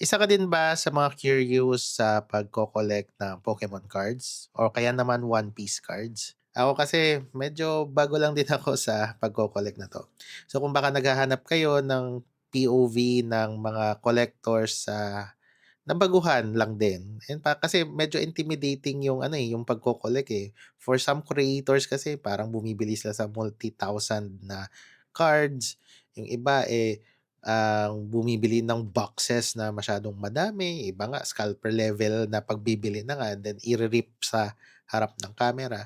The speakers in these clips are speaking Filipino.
Isa ka din ba sa mga curious sa pagko-collect ng Pokemon cards or kaya naman One Piece cards? Ako kasi medyo bago lang din ako sa pagko-collect na 'to. So kung baka naghahanap kayo ng POV ng mga collectors sa na baguhan lang din and kasi medyo intimidating yung ano, yung pagko-collect, eh. For some creators kasi parang bumibili sila sa multi-thousand na cards, yung iba, bumibili ng boxes na masyadong madami, iba nga scalper level na pagbibili na nga then ire-rip sa harap ng camera.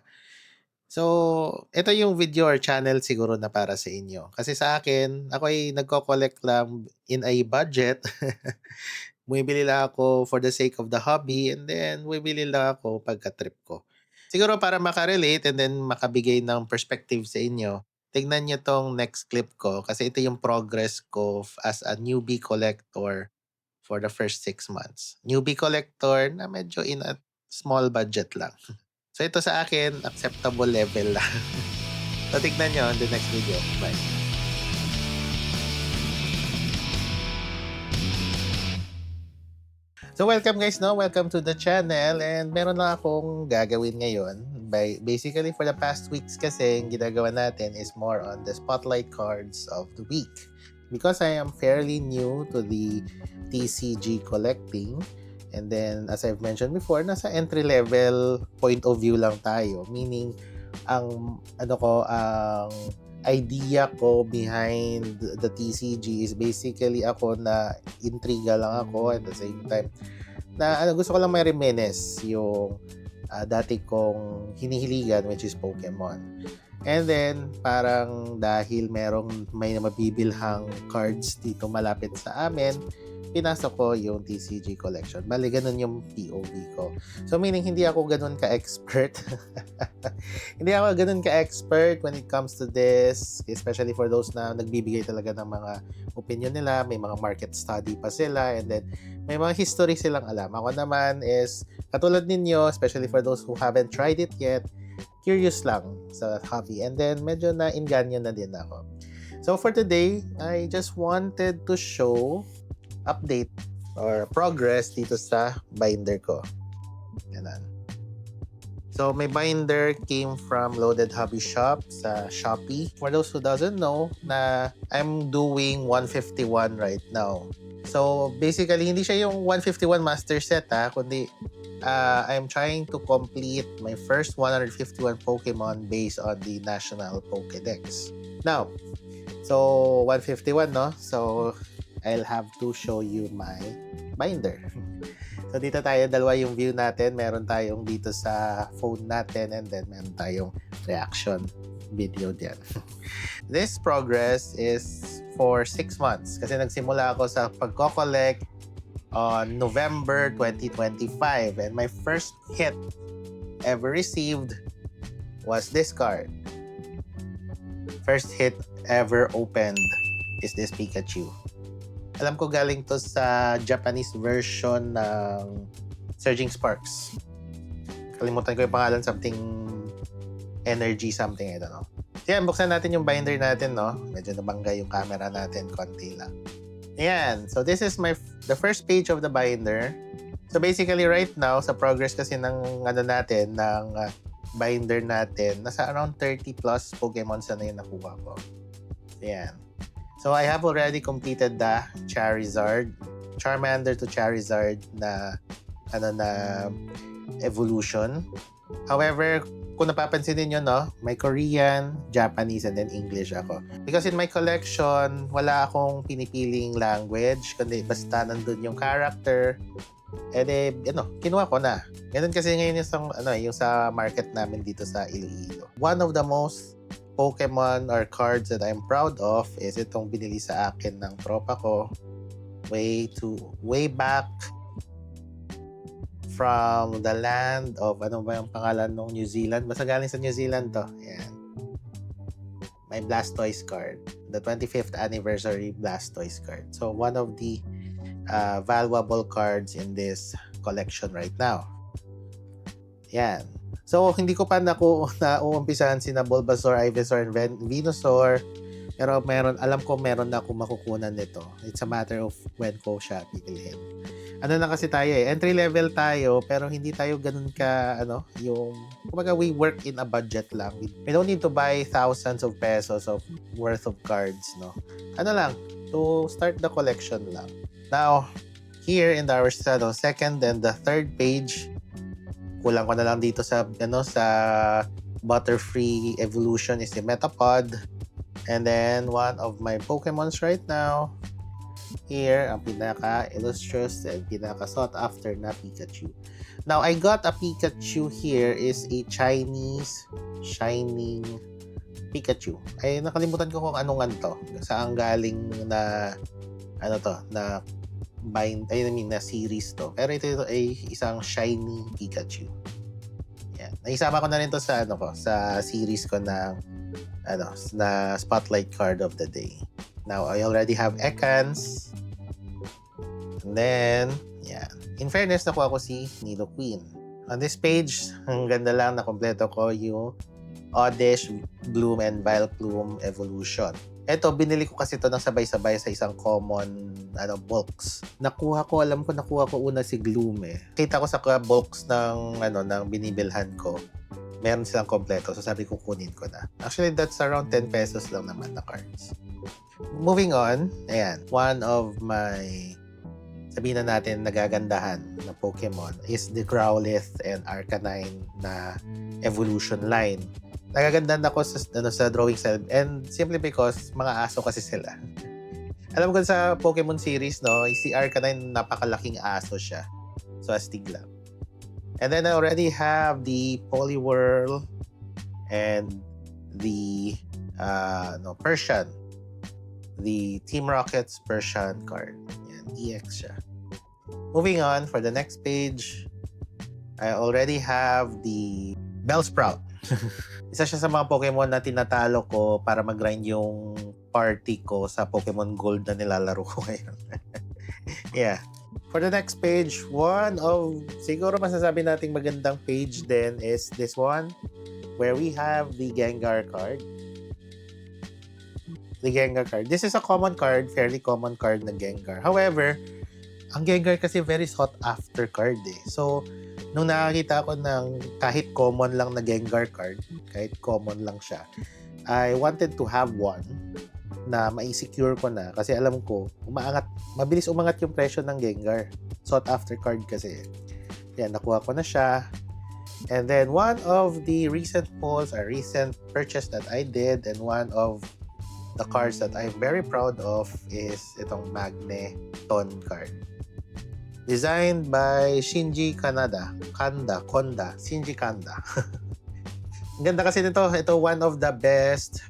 So, ito yung video or channel siguro na para sa inyo. Kasi sa akin, ako ay nagko-collect lang in a budget. Bumibili lang ako for the sake of the hobby and then bumibili lang ako pagka-trip ko. Siguro para maka-relate and then makabigay ng perspective sa inyo, tignan niyo 'tong next clip ko kasi ito yung progress ko as a newbie collector for the first 6 months. Newbie collector na medyo in a small budget lang. So ito sa akin, acceptable level lang. So tignan niyo on the next video. Bye. So welcome guys, no? Welcome to the channel and meron lang akong gagawin ngayon. Basically for the past weeks kasi yung ginagawa natin is more on the spotlight cards of the week. Because I am fairly new to the TCG collecting and then as I've mentioned before, nasa entry level point of view lang tayo. Meaning ang idea ko behind the TCG is basically ako na intriga lang ako at the same time na gusto ko lang may reminisce yung dati kong hinihiligan which is Pokemon. And then parang dahil may mabibilhang cards dito malapit sa amin, pinasok ko yung TCG collection. Bale, ganun yung POV ko. So, meaning, hindi ako ganun ka-expert. Hindi ako ganun ka-expert when it comes to this, especially for those na nagbibigay talaga ng mga opinion nila, may mga market study pa sila, and then may mga history silang alam. Ako naman is, katulad ninyo, especially for those who haven't tried it yet, curious lang sa hobby. And then, medyo na-inganyo na din ako. So, for today, I just wanted to show update or progress dito sa binder ko. Ganun. So, may binder came from Loaded Hobby Shop sa Shopee. For those who doesn't know, na I'm doing 151 right now. So, basically, hindi siya yung 151 master set kundi I'm trying to complete my first 151 Pokemon based on the National Pokédex. Now, so 151, no? So, I'll have to show you my binder. So dito tayo, dalawa yung view natin. Meron tayong dito sa phone natin and then meron tayong reaction video diyan. This progress is for 6 months kasi nagsimula ako sa pagko-collect on November 2025 and my first hit ever received was this card. First hit ever opened is this Pikachu. Alam ko galing to sa Japanese version ng Surging Sparks. Kalimutan ko yung pangalan, something energy something, I don't know. So yan, buksan natin yung binder natin, no? Medyo nabangga yung camera natin, konti lang. Ayan, so this is the first page of the binder. So basically right now, sa progress kasi ng binder natin, nasa around 30 plus Pokemon na yung nakuha ko. Ayan. So I have already completed the Charizard, Charmander to Charizard na evolution. However, kung napapansin niyo, no, may Korean, Japanese, and then English ako. Because in my collection, wala akong pinipiling language, kundi basta nandun yung character. Kinuha ko na. Ganun kasi ngayon yung sa market namin dito sa Iloilo. One of the most Pokemon or cards that I'm proud of is itong binili sa akin ng tropa ko way back from the land of ano ba yung pangalan ng New Zealand? Basta galing sa New Zealand to. Ayan. My Blastoise card. The 25th anniversary Blastoise card. So one of the valuable cards in this collection right now. Yan. So, hindi ko pa nauumpisahan sina Bulbasaur, Ivysaur, and Venusaur. Pero alam ko meron na akong makukunan nito. It's a matter of when ko siya bibilhin. Ano na kasi tayo entry level tayo, pero hindi tayo ganun ka, kumbaga we work in a budget lang. We don't need to buy thousands of pesos of worth of cards, no? Ano lang, to start the collection lang. Now, here in our second and the third page, kulang ko na lang dito sa Butterfree evolution is the Metapod. And then, one of my Pokemons right now, here, ang pinaka-illustrious and pinaka-sought-after na Pikachu. Now, I got a Pikachu here is a Chinese shining Pikachu. Ay, nakalimutan ko kung anong to. Saan galing na, na na series to. Pero ito ay isang shiny Pikachu. Yan. Naisama ko na rin to sa, sa series ko na Spotlight Card of the Day. Now, I already have Ekans. And then, yeah. In fairness, nakuha ko si Nidoqueen. On this page, ang ganda lang na kompleto ko yung Oddish, Gloom, and Vileplume evolution. Ito, binili ko kasi ito ng sabay-sabay sa isang common bulks. Alam ko nakuha ko una si Gloom eh. Kita ko sa bulks ng binibilhan ko. Meron silang kompleto. So sabi ko kunin ko na. Actually, that's around 10 pesos lang naman na cards. Moving on, ayan. One of my, sabihin na natin, nagagandahan na Pokemon is the Growlithe and Arcanine na evolution line. Nagagandahan ako sa drawing style and simply because mga aso kasi sila. Alam ko sa Pokemon series, si Arcanine napakalaking aso siya. So astig lang. And then I already have the Poliwhirl and the Persian. The Team Rocket's Persian card. Yan, EX siya. Moving on, for the next page, I already have the Bellsprout. Isa siya sa mga Pokemon na tinatalo ko para mag-grind yung party ko sa Pokemon Gold na nilalaro ko ngayon. Yeah. For the next page, siguro masasabi nating magandang page din is this one, where we have the Gengar card. The Gengar card. This is a common card, fairly common card na Gengar. However, ang Gengar kasi very sought after card eh. So, nung nakakita ako ng kahit common lang na Gengar card, kahit common lang siya, I wanted to have one na mai-secure ko na kasi alam ko, mabilis umangat yung presyo ng Gengar. Sought after card kasi. Yan, nakuha ko na siya. And then, one of the recent polls, a recent purchase that I did, and one of the cards that I'm very proud of is itong Magneton card. Designed by Shinji Konda. Shinji Konda. Ang ganda kasi nito. Ito one of the best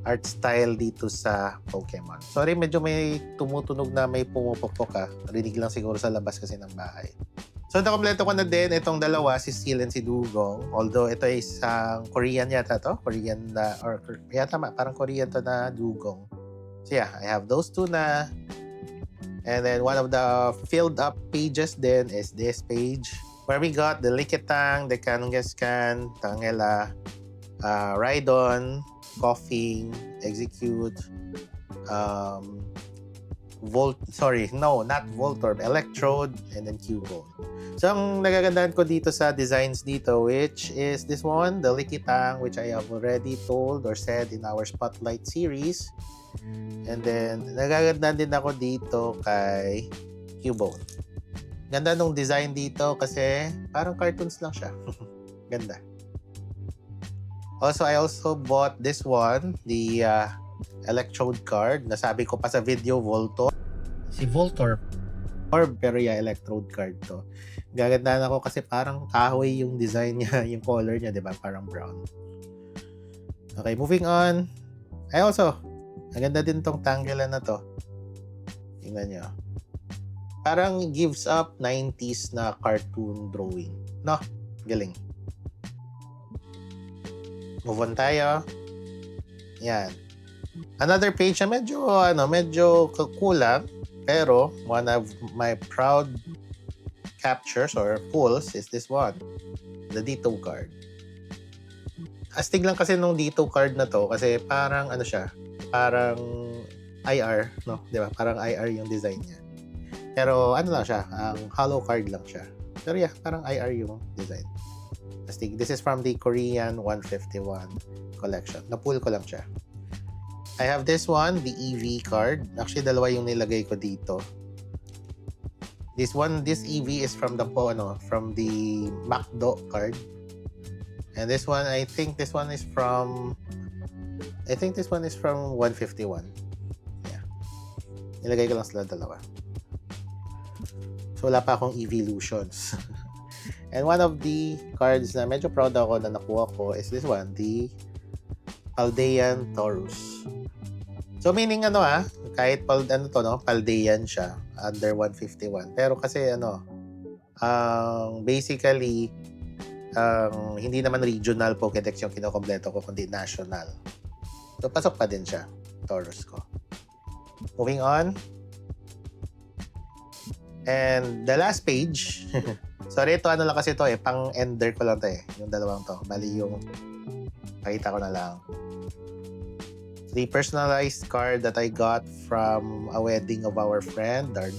art style dito sa Pokemon. Sorry, medyo may tumutunog na may pumupukpok . Rinig lang siguro sa labas kasi ng bahay. So, nakompleto ko na din itong dalawa, si Steel and si Dugong. Although, ito ay isang Korean yata to. Korean na, tama, parang Korean to na Dugong. So, yeah, I have those two na. And then, one of the filled up pages then is this page where we got the Lickitung, the Kangaskhan, Tangela, Rhydon, Koffing, Execute, not Voltorb, Electrode, and then Cubone. So, ang nagagandahan ko dito sa designs dito, which is this one, the Lickitung, which I have already told or said in our Spotlight series. And then, nagagandahan din ako dito kay Cubone. Ganda nung design dito kasi parang cartoons lang siya. Ganda. Also, I also bought this one, the Electrode card. Nasabi ko pa sa video, Voltorb. Si Voltorb. Pero yeah, Electrode card to. Gagandahan ako kasi parang kahoy yung design niya, yung color niya, di ba? Parang brown. Okay, moving on. Ang ganda din tong Tangela na to. Tingnan nyo. Parang gives up 90s na cartoon drawing. No? Galing. Move on tayo. Yan. Another page na medyo kulang. Pero, one of my proud captures or pulls is this one. The Ditto card. astig lang kasi nung D2 card na to kasi parang ano siya, parang IR, no? 'Di ba? Parang IR yung design niya. Pero ano lang siya, ang hollow card lang siya. Pero yeah, parang IR yung design. Astig. This is from the Korean 151 collection. Na-pull ko lang siya. I have this one, the EV card. Actually, dalawa yung nilagay ko dito. This EV is from the MacDo card. And this one, I think this one is from 151. Yeah. Nilagay ko lang sila dalawa. So, wala pa akong evolutions. And one of the cards na medyo proud ako na nakuha ko is this one, the Paldean Taurus. So, meaning kahit Paldean siya, under 151. Pero kasi basically, hindi naman regional Pokédex yung kinokompleto ko, kundi national. So, pasok pa din siya, Taurus ko. Moving on. And the last page, sorry, ito lang kasi ito pang-ender ko lang ito yung dalawang to. Bali yung, pakita ko na lang. The personalized card that I got from a wedding of our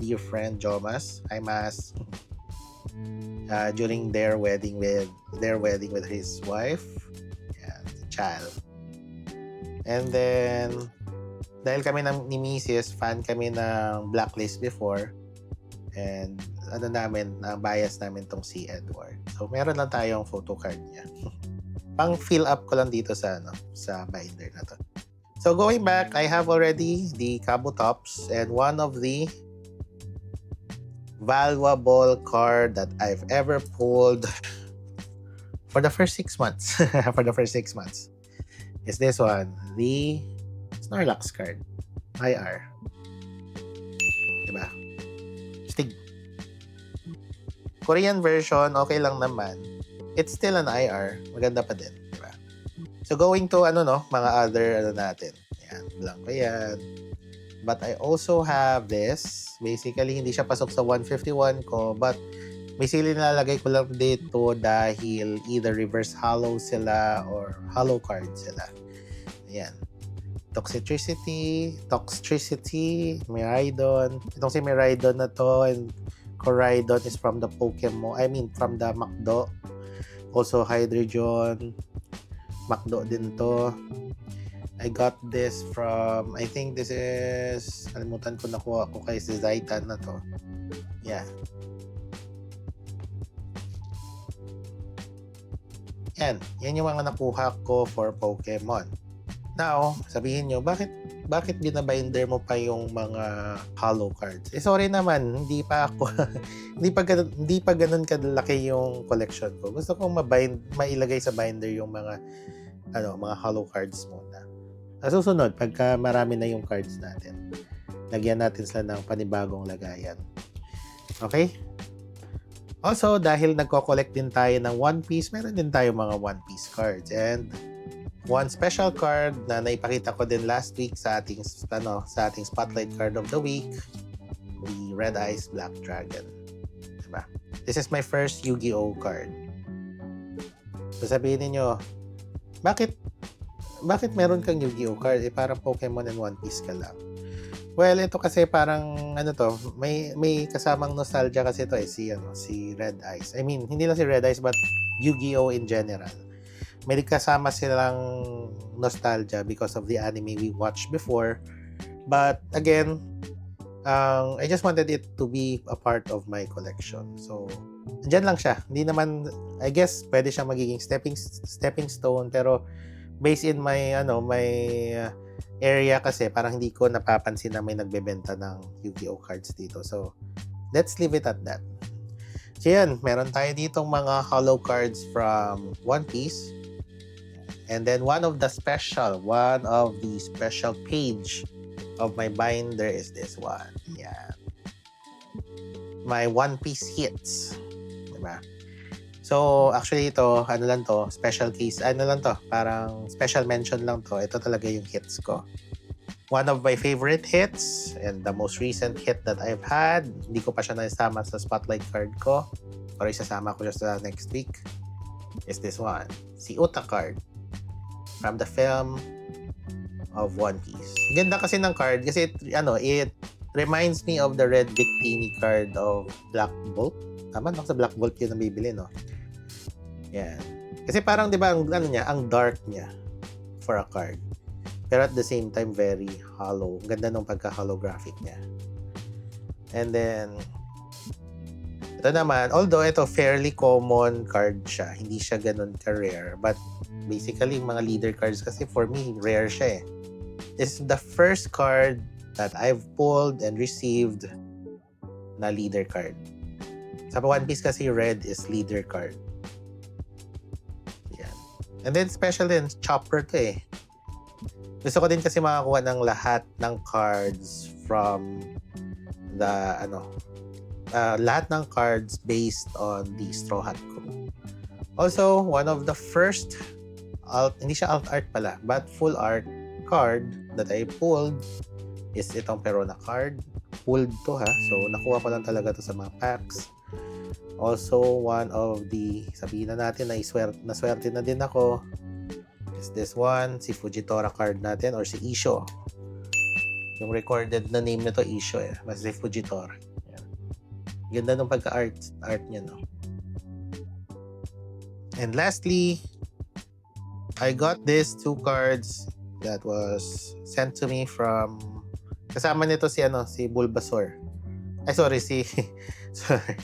dear friend, Jomas. Hi, Mas. During their wedding with his wife and child. And then, dahil kami ni Mrs., fan kami ng Blacklist before, and bias namin tong si Edward. So, meron lang tayong photo card niya. Pang fill up ko lang dito sa binder na to. So, going back, I have already the Kabutops and one of the valuable card that I've ever pulled for the first 6 months. Is this one, the Snorlax card. IR. Diba? Stig. Korean version, okay lang naman. It's still an IR. Maganda pa din. Diba? So, going to, mga other, natin. Yan, blanco yan. But I also have this. Basically, hindi siya pasok sa 151 ko. But, basically, nilalagay ko lang dito dahil either reverse hollow sila or hollow card sila. Ayan. Toxtricity, Miraidon. Itong si Miraidon na to and Coraidon is from the from the MacDo. Also, Hydreigon. MacDo din to. I got this from, I think this is, kalimutan ko, nakuha ko kay si Zaitan na to. Yeah. Yan yung mga nakuha ko for Pokemon. Now, sabihin nyo, bakit binabinder mo pa yung mga hollow cards? Sorry naman, hindi pa ako, hindi pa ganun kalaki yung collection ko. Gusto kong mailagay sa binder yung mga hollow cards muna. Sa susunod, pagka marami na yung cards natin, lagyan natin sila ng panibagong lagayan. Okay? Also, dahil nagko-collect din tayo ng One Piece, meron din tayo mga One Piece cards. And one special card na naipakita ko din last week sa ating Spotlight Card of the Week, the Red Eyes Black Dragon. Diba? This is my first Yu-Gi-Oh card. So sabihin niyo, bakit meron kang Yu-Gi-Oh card? Parang Pokemon and One Piece ka lang. Well, ito kasi parang may kasamang nostalgia kasi ito si Red Eyes. I mean, hindi lang si Red Eyes but Yu-Gi-Oh in general. May kasama silang nostalgia because of the anime we watched before. But again, I just wanted it to be a part of my collection. So, andyan lang siya. Hindi naman, I guess, pwede siya magiging stepping stone. Pero, based in my area kasi, parang hindi ko napapansin na may nagbebenta ng Yu-Gi-Oh cards dito. So, let's leave it at that. So, yan. Meron tayo ditong mga hollow cards from One Piece. And then, one of the special page of my binder is this one. Yeah. My One Piece hits. Diba? So, actually ito, special case, parang special mention lang to. Ito talaga yung hits ko. One of my favorite hits, and the most recent hit that I've had, hindi ko pa siya naisama sa spotlight card ko, or isasama ko siya sa next week, is this one. Si Uta card. from the film of One Piece. Ganda kasi ng card kasi it reminds me of the red Victini card of Black Bolt. Tama, sa Black Bolt yun ang bibili, no? Yan. Kasi parang, di ba, ang dark niya for a card. Pero at the same time, very hollow. Ganda nung pagka-holographic niya. And then, ito naman, although ito fairly common card siya, hindi siya ganun ka-rare. But basically, mga leader cards kasi for me, rare siya eh. This is the first card that I've pulled and received na leader card. Sa One Piece kasi red is leader card. Yan. And then special din, chopper to eh. Gusto ko din kasi makakuha ng lahat ng cards from the lahat ng cards based on the Straw Hat Crew. Also, one of the first hindi siya alt art pala, but full art card that I pulled is itong Perona card. Pulled to ha. So, nakuha ko lang talaga to sa mga packs. Also, one of the, sabihin na natin na swerte na din ako, is this one, si Fujitora card natin, or si Isho. Yung recorded na name nito, Isho eh. Mas si Fujitora. Yan. Ganda nung pagka-art niya, no? And lastly, I got these two cards that was sent to me from, kasama nito si Bulbasaur. Ay, sorry, sorry.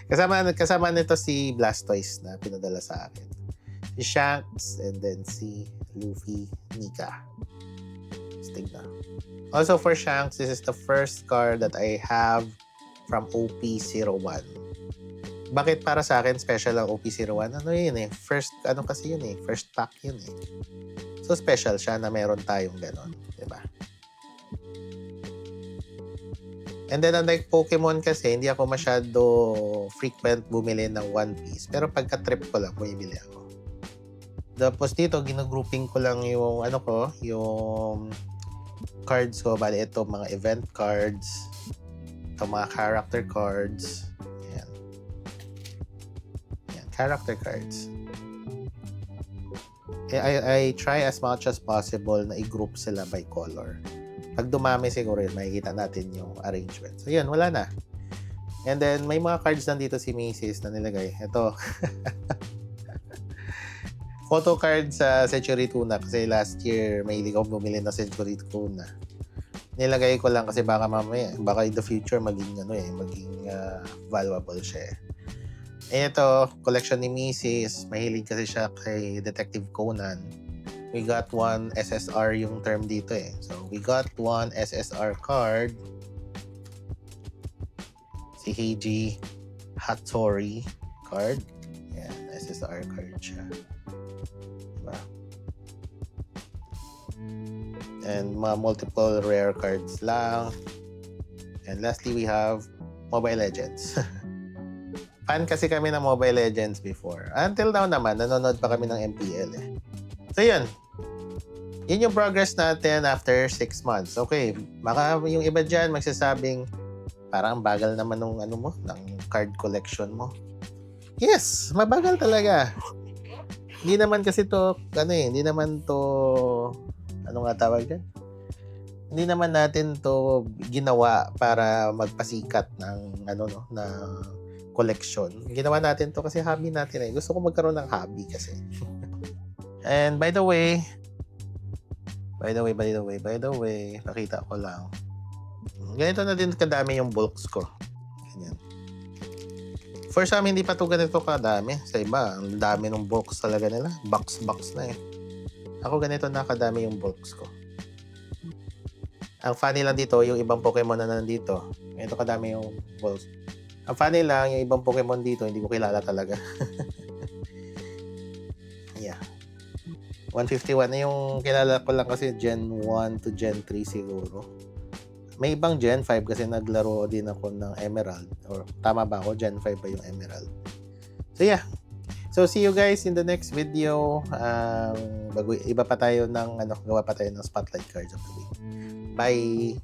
Kasama nito si Blastoise na pinadala sa akin. Si Shanks, and then si Luffy, Nika. Tignan. Also for Shanks, this is the first card that I have from OP01. Bakit para sa akin special ang OP01? Ano yun eh? First pack yun eh. So special siya na meron tayong ganon. Diba? And then unlike Pokemon kasi, hindi ako masyado frequent bumili ng One Piece. Pero pagka-trip ko lang, bumibili ako. Tapos dito, ginagrouping ko lang yung yung cards ko. Bali, ito mga event cards. Ito mga character cards. Ayan. Ayan, character cards. I try as much as possible na i-group sila by color. Pag dumami siguro yun, makikita natin yung arrangement. So yun, wala na. And then, may mga cards nandito si Macy's na nilagay. Ito. Photo card sa Century Tuna kasi last year may hilig akong bumili ng Century Tuna. Nilagay ko lang kasi baka mamaya, baka in the future maging valuable siya. Ito, collection ni Macy's. Mahilig kasi siya kay Detective Conan. We got one SSR yung term dito eh. So, we got one SSR card. Si Heiji Hattori card. Yan, SSR card siya. Diba? And mga multiple rare cards lang. And lastly, we have Mobile Legends. Fan kasi kami ng Mobile Legends before. Until now naman, nanonood pa kami ng MPL eh. So, yun. Yun yung progress natin after 6 months. Okay, baka yung iba dyan magsasabing parang bagal naman ng ng card collection mo. Yes, mabagal talaga. Hindi naman kasi to, hindi naman to, tawag dyan? Hindi naman natin to ginawa para magpasikat ng, na collection. Ginawa natin to kasi hobby natin eh. Gusto ko magkaroon ng hobby kasi. And by the way, pakita ko lang. Ganito na din kadami yung bulks ko. Ganyan. For some, hindi pa to ganito kadami. Sa iba, ang dami ng bulks talaga nila. Box na eh. Ako ganito na kadami yung bulks ko. Ang funny lang dito, yung ibang Pokemon na nandito. Ganito kadami yung bulks. Ang funny lang, yung ibang Pokemon dito, hindi ko kilala talaga. Yeah. 151 na yung kilala ko lang kasi Gen 1 to Gen 3 siguro. May ibang Gen 5 kasi naglaro din ako ng Emerald. Or tama ba ako? Gen 5 ba yung Emerald? So yeah. So see you guys in the next video. Gawa pa tayo ng Spotlight Cards of the Week. Bye!